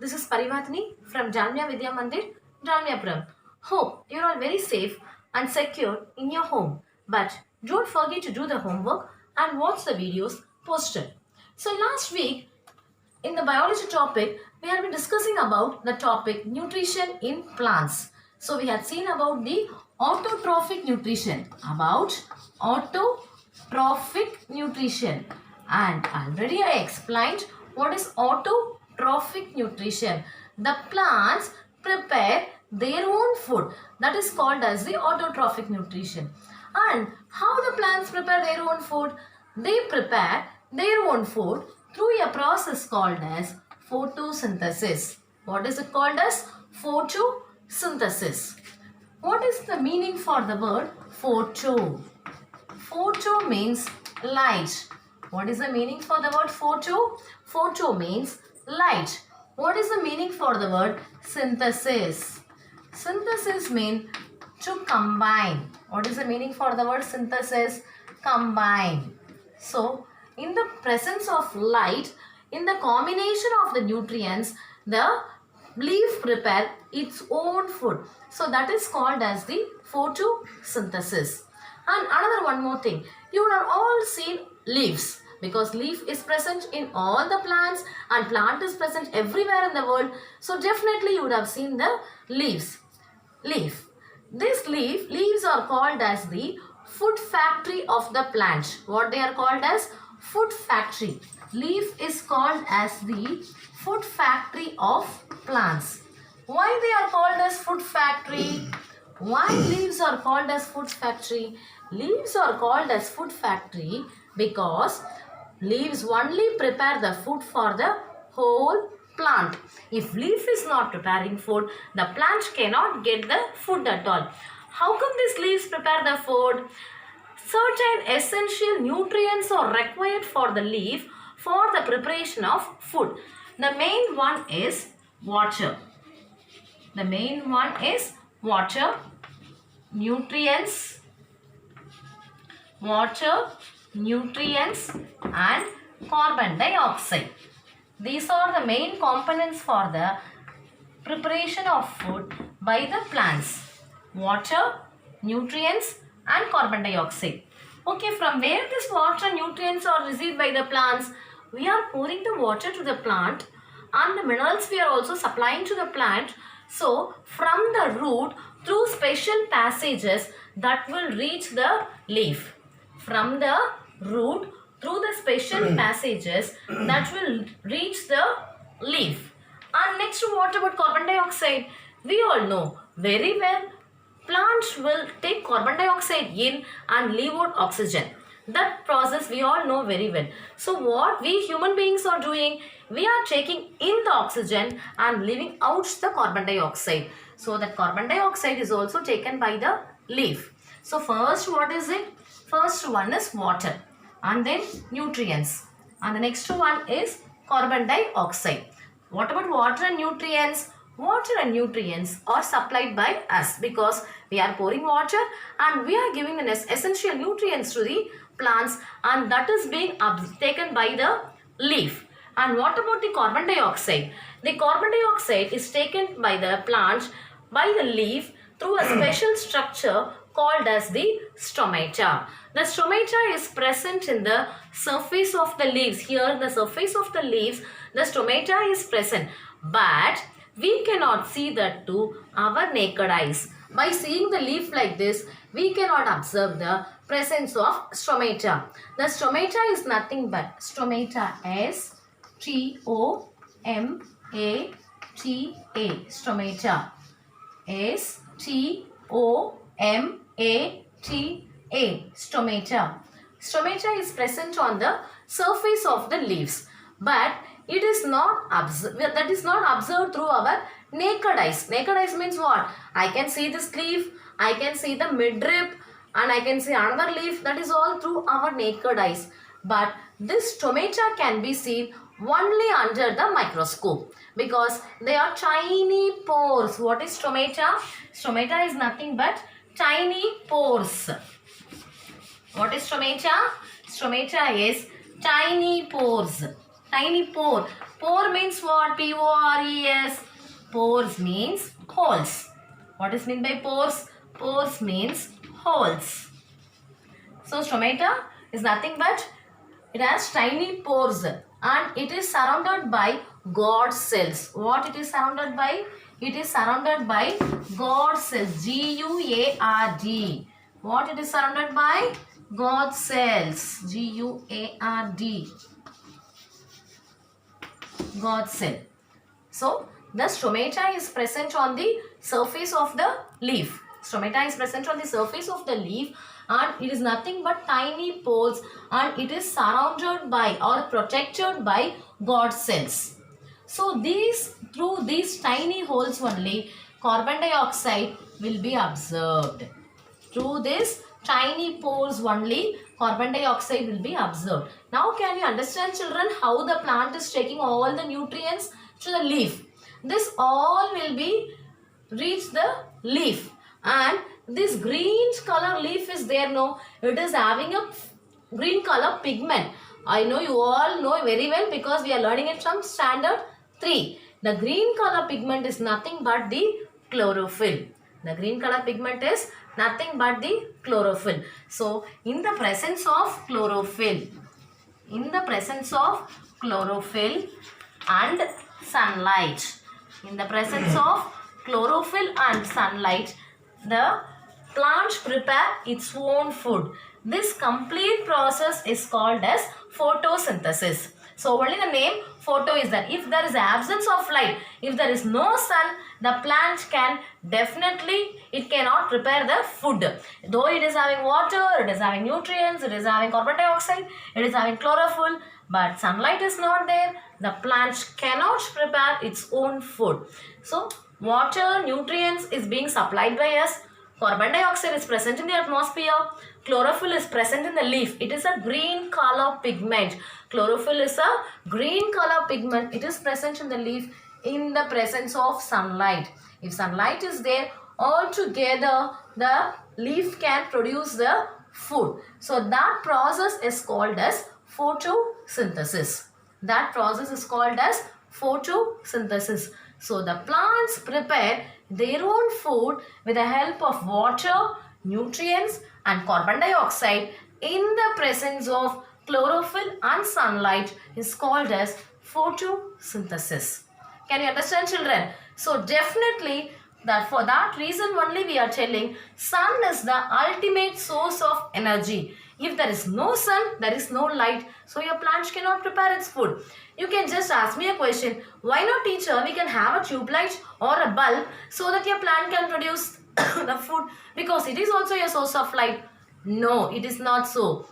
This is Parivatni from Jamia Vidya Mandir, Jamniapuram. Hope you're all very safe and secure in your home. But don't forget to do the homework and watch the videos posted. So last week in the biology topic, we have been discussing about the topic nutrition in plants. So we had seen about the autotrophic nutrition, and already I explained what is autotrophic nutrition. The plants prepare their own food, that is called as the autotrophic nutrition. And how the plants prepare their own food? They prepare their own food through a process called as photosynthesis. What is it called as? Photosynthesis. What is the meaning for the word photo? Photo means light. What is the meaning for the word photo? Photo means light. What is the meaning for the word synthesis? Synthesis means to combine. What is the meaning for the word synthesis? Combine. So, in the presence of light, in the combination of the nutrients, the leaf prepare its own food. So, that is called as the photosynthesis. And another one more thing, you would have all seen leaves, because leaf is present in all the plants and plant is present everywhere in the world. So definitely you would have seen the leaves. These leaves are called as the food factory of the plant. What they are called as? Food factory. Leaf is called as the food factory of plants. Why they are called as food factory? Why leaves are called as food factory? Leaves are called as food factory because leaves only prepare the food for the whole plant. If leaf is not preparing food, the plant cannot get the food at all. How come these leaves prepare the food? Certain essential nutrients are required for the leaf for the preparation of food. The main one is water. Nutrients, and carbon dioxide. These are the main components for the preparation of food by the plants. Water, nutrients and carbon dioxide. Okay, from where this water and nutrients are received by the plants? We are pouring the water to the plant and the minerals we are also supplying to the plant. So, from the root through special passages that will reach the leaf. From the root through the special passages that will reach the leaf. And next, what about carbon dioxide? We all know very well, plants will take carbon dioxide in and leave out oxygen. That process we all know very well. So what we human beings are doing, we are taking in the oxygen and leaving out the carbon dioxide. So that carbon dioxide is also taken by the leaf. So first, what is it? First one is water and then nutrients. And the next one is carbon dioxide. What about water and nutrients? Water and nutrients are supplied by us because we are pouring water and we are giving the essential nutrients to the plants, and that is being taken by the leaf. And what about the carbon dioxide? The carbon dioxide is taken by the plant, by the leaf through a special structure called as the stomata. The stomata is present in the surface of the leaves. Here, the surface of the leaves, the stomata is present, but we cannot see that to our naked eyes. By seeing the leaf like this, we cannot observe the presence of stomata. The stomata is nothing but stomata, S-T-O-M-A-T-A, stomata, S-T-O-M-A-T-A, stomata. Stomata is present on the surface of the leaves, but it is not observed through our naked eyes. Naked eyes means what? I can see this leaf, I can see the midrib, and I can see another leaf. That is all through our naked eyes. But this stomata can be seen only under the microscope because they are tiny pores. What is stomata? Stomata is nothing but tiny pores. What is stomata? Stomata is tiny pores. Tiny pore. Pore means what? P-O-R-E-S. Pores means holes. What is meant by pores? Pores means holes. So stomata is nothing but it has tiny pores and it is surrounded by God cells. What it is surrounded by? It is surrounded by God cells. G-U-A-R-D. What it is surrounded by? God cells. G-U-A-R-D. God cell. So the stomata is present on the surface of the leaf. Stomata is present on the surface of the leaf and it is nothing but tiny pores and it is surrounded by or protected by God cells. So through these tiny holes only carbon dioxide will be absorbed. Through this tiny pores only carbon dioxide will be absorbed. Now can you understand, children, how the plant is taking all the nutrients to the leaf? This all will be reach the leaf and this green color leaf is there. No, it is having a green color pigment. I know you all know very well because we are learning it from standard 3. The green color pigment is nothing but the chlorophyll. The green color pigment is nothing but the chlorophyll. So in the presence of chlorophyll, and sunlight, the plant prepare its own food. This complete process is called as photosynthesis. So only the name photo is that if there is absence of light, if there is no sun, the plant it cannot prepare the food. Though it is having water, it is having nutrients, it is having carbon dioxide, it is having chlorophyll, but sunlight is not there, the plant cannot prepare its own food. So water, nutrients is being supplied by us. Carbon dioxide is present in the atmosphere. Chlorophyll is present in the leaf. It is a green color pigment. Chlorophyll is a green color pigment. It is present in the leaf in the presence of sunlight. If sunlight is there, all together the leaf can produce the food. So that process is called as photosynthesis. So the plants prepare their own food with the help of water, nutrients and carbon dioxide in the presence of chlorophyll and sunlight is called as photosynthesis. Can you understand, children? So definitely for that reason only we are telling sun is the ultimate source of energy. If there is no sun, there is no light. So your plant cannot prepare its food. You can just ask me a question. Why not, teacher? We can have a tube light or a bulb so that your plant can produce the food because it is also a source of light. No, it is not so.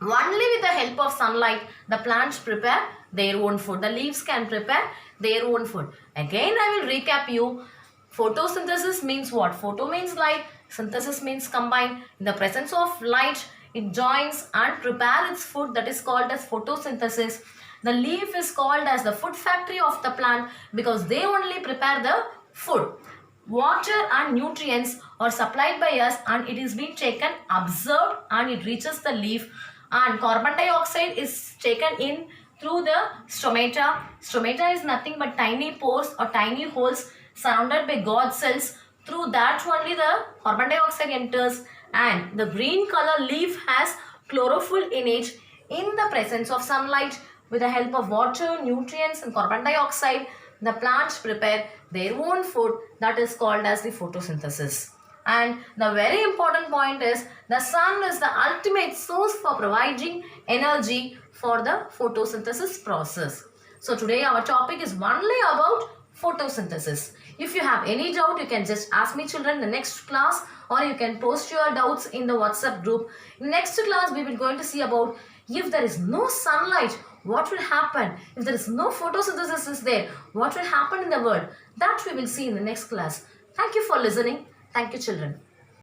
Only with the help of sunlight, the plants prepare their own food. The leaves can prepare their own food. Again, I will recap you. Photosynthesis means what? Photo means light. Synthesis means combine. In the presence of light, it joins and prepare its food, that is called as photosynthesis. The leaf is called as the food factory of the plant because they only prepare the food. Water and nutrients are supplied by us and it is being taken, absorbed and it reaches the leaf, and carbon dioxide is taken in through the stomata. Stomata is nothing but tiny pores or tiny holes surrounded by God cells. Through that only the carbon dioxide enters, and the green color leaf has chlorophyll in it. In the presence of sunlight, with the help of water, nutrients and carbon dioxide, the plants prepare their own food, that is called as the photosynthesis. And the very important point is the sun is the ultimate source for providing energy for the photosynthesis process. So today our topic is only about photosynthesis. If you have any doubt, you can just ask me, children, in the next class, or you can post your doubts in the WhatsApp group. In next class, we will going to see about if there is no sunlight, what will happen? If there is no photosynthesis is there, what will happen in the world? That we will see in the next class. Thank you for listening. Thank you, children.